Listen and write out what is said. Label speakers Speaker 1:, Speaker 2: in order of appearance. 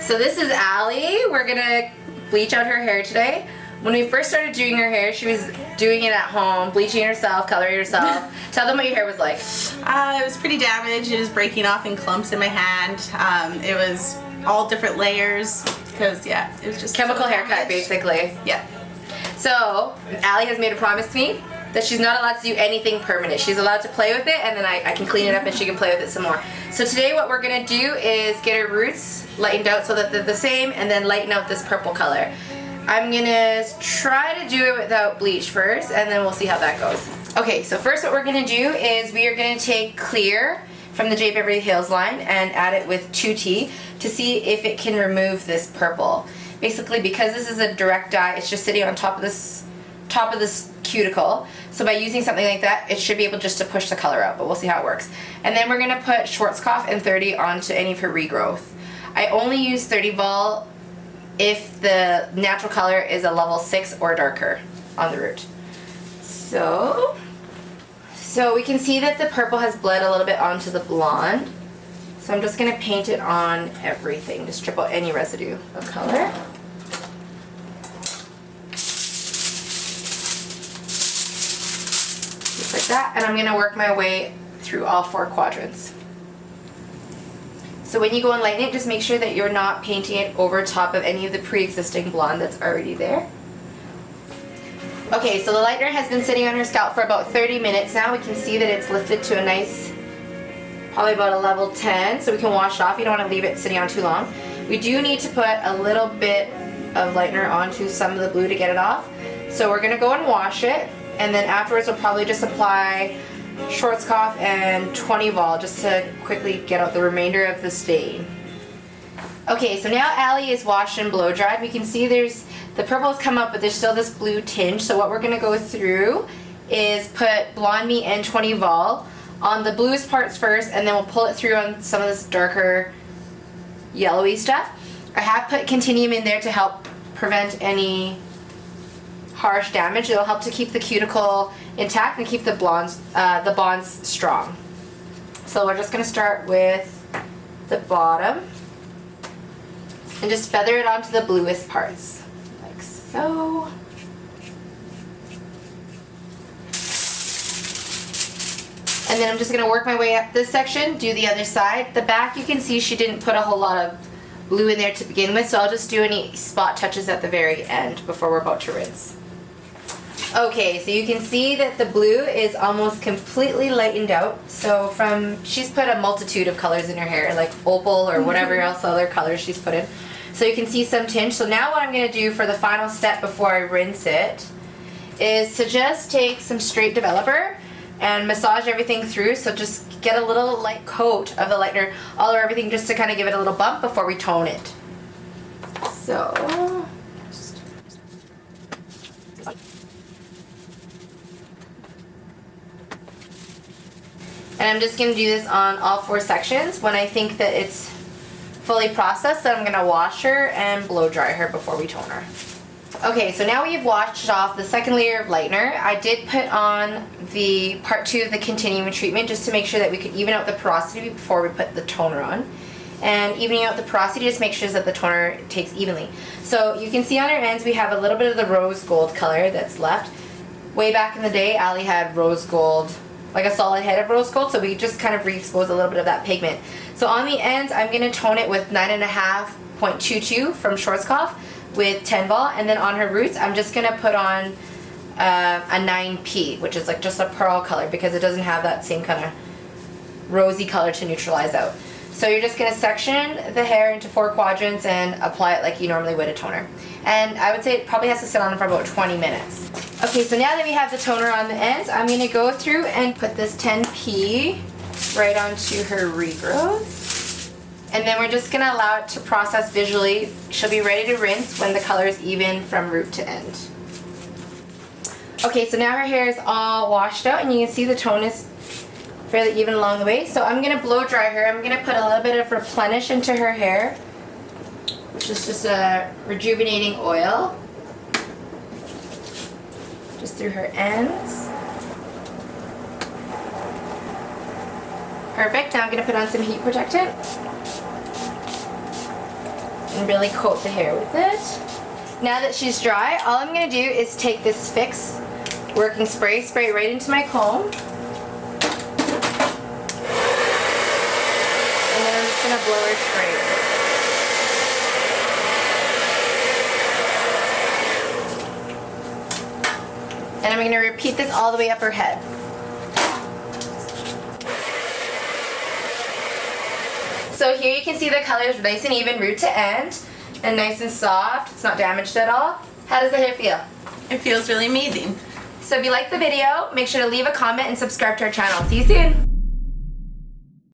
Speaker 1: So this is Allie. We're gonna bleach out her hair today. When we first started doing her hair, she was doing it at home, bleaching herself, coloring herself. Tell them what your hair was like.
Speaker 2: It was pretty damaged. It was breaking off in clumps in my hand. It was all different layers because, yeah, it was just
Speaker 1: chemical
Speaker 2: so
Speaker 1: haircut, basically.
Speaker 2: Yeah.
Speaker 1: So Allie has made a promise to me that she's not allowed to do anything permanent. She's allowed to play with it, and then I can clean it up and she can play with it some more. So today what we're gonna do is get her roots lightened out so that they're the same, and then lighten out this purple color. I'm gonna try to do it without bleach first, and then we'll see how that goes. Okay, so first what we're gonna do is we are gonna take clear from the J. Beverly Hills line and add it with 2T to see if it can remove this purple. Basically, because this is a direct dye, it's just sitting on top of this cuticle. So by using something like that, it should be able just to push the color out, but we'll see how it works. And then we're gonna put Schwarzkopf and 30 onto any of her regrowth. I only use 30 vol if the natural color is a level 6 or darker on the root. So we can see that the purple has bled a little bit onto the blonde. So I'm just gonna paint it on everything to strip out any residue of color. Just like that, and I'm gonna work my way through all 4 quadrants. So when you go and lighten it, just make sure that you're not painting it over top of any of the pre-existing blonde that's already there. Okay, so the lightener has been sitting on her scalp for about 30 minutes now. We can see that it's lifted to a nice, probably about a level 10, so we can wash it off. You don't want to leave it sitting on too long. We do need to put a little bit of lightener onto some of the blue to get it off. So we're going to go and wash it, and then afterwards we'll probably just apply Schwarzkopf and 20 vol just to quickly get out the remainder of the stain. Okay, so now Allie is washed and blow dried. We can see the purple has come up, but there's still this blue tinge. So what we're going to go through is put Blonde Me and 20 vol on the bluest parts first, and then we'll pull it through on some of this darker yellowy stuff. I have put Continuum in there to help prevent any harsh damage. It'll help to keep the cuticle intact and keep the bonds strong. So we're just going to start with the bottom and just feather it onto the bluest parts, like so. And then I'm just going to work my way up this section, do the other side. The back, you can see she didn't put a whole lot of blue in there to begin with, so I'll just do any spot touches at the very end before we're about to rinse. Okay, so you can see that the blue is almost completely lightened out. So she's put a multitude of colors in her hair, like opal or whatever else other colors she's put in. So you can see some tinge. So now what I'm going to do for the final step before I rinse it is to just take some straight developer and massage everything through. So just get a little light coat of the lightener all over everything just to kind of give it a little bump before we tone it. So and I'm just going to do this on all 4 sections. When I think that it's fully processed, then I'm going to wash her and blow dry her before we tone her. Okay, so now we've washed off the second layer of lightener. I did put on the part 2 of the continuum treatment just to make sure that we could even out the porosity before we put the toner on. And evening out the porosity just make sure that the toner takes evenly. So you can see on our ends we have a little bit of the rose gold color that's left. Way back in the day, Allie had rose gold, like a solid head of rose gold, so we just kind of re-expose a little bit of that pigment. So on the ends, I'm going to tone it with 9.5.22 from Schwarzkopf with 10 vol, and then on her roots, I'm just going to put on a 9P, which is like just a pearl color because it doesn't have that same kind of rosy color to neutralize out. So you're just going to section the hair into 4 quadrants and apply it like you normally would a toner. And I would say it probably has to sit on for about 20 minutes. Okay, so now that we have the toner on the ends, I'm going to go through and put this 10P right onto her regrowth. And then we're just going to allow it to process visually. She'll be ready to rinse when the color is even from root to end. Okay, so now her hair is all washed out and you can see the tone is fairly even along the way. So I'm going to blow dry her. I'm going to put a little bit of Replenish into her hair, which is just a rejuvenating oil. Just through her ends. Perfect. Now I'm going to put on some heat protectant. and really coat the hair with it. Now that she's dry, all I'm going to do is take this Fix working spray it right into my comb. And then I'm just going to blow her straight. And I'm going to repeat this all the way up her head. So here you can see the color is nice and even root to end and nice and soft. It's not damaged at all. How does the hair feel?
Speaker 2: It feels really amazing.
Speaker 1: So if you liked the video, make sure to leave a comment and subscribe to our channel. See you soon.